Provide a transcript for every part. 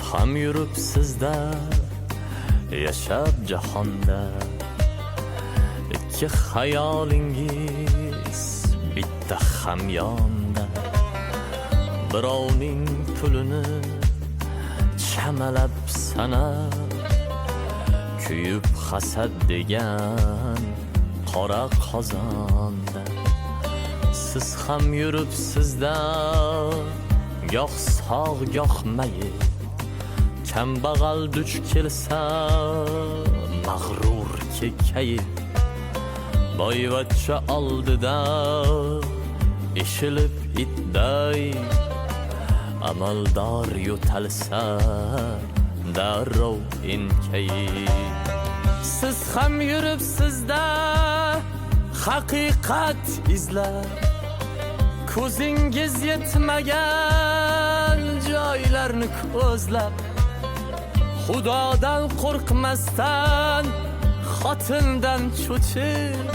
ham yuribsizda, yashab jahonda. İki hayolingiz bitta hamyonda. Birovning pulini chamalab sanab, kuyib hasad degan qora qozonda. Siz ham yuribsizda, goh sog' goh mayib. Kambag'al duch kelsa mag'rur kekkayib. Boyvachcha oldida eshilib itday, amaldor yo'talsa darrov enkayib. Siz ham yuribsizda, haqiqat izlab, ko'zingiz yetmagan joylarni ko'zlab. Xudodan qo'rqmasdan, xotindan cho'chib,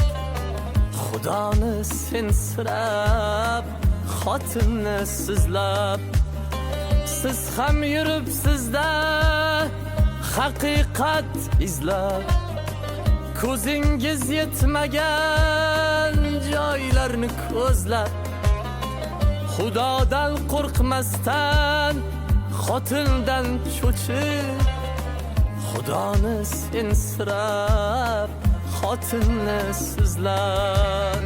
Xudoni sensirab, xotinni sizlab. Siz ham yuribsizda, haqiqat izlab, ko'zingiz yetmagan joylarni ko'zlab. Xudodan qo'rqmasdan, xotindan cho'chib, Xudoni sensirab, xotinni sizlar.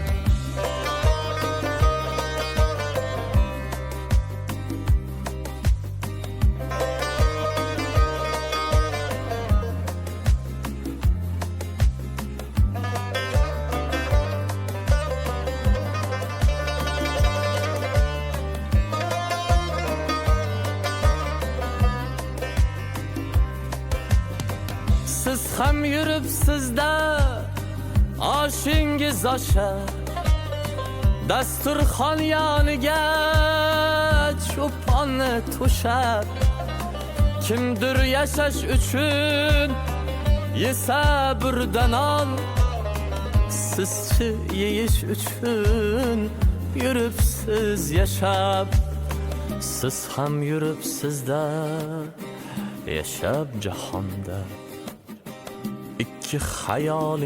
Siz ham yuribsizda, oshingiz oshar, dasturxon yoniga cho'ponni to'shab. Kimdir yashash uchun yesa burda non, sizchi yeyish uchun yuribsiz yashab. Siz ham yuribsizda, yashab jahonda. İki hayal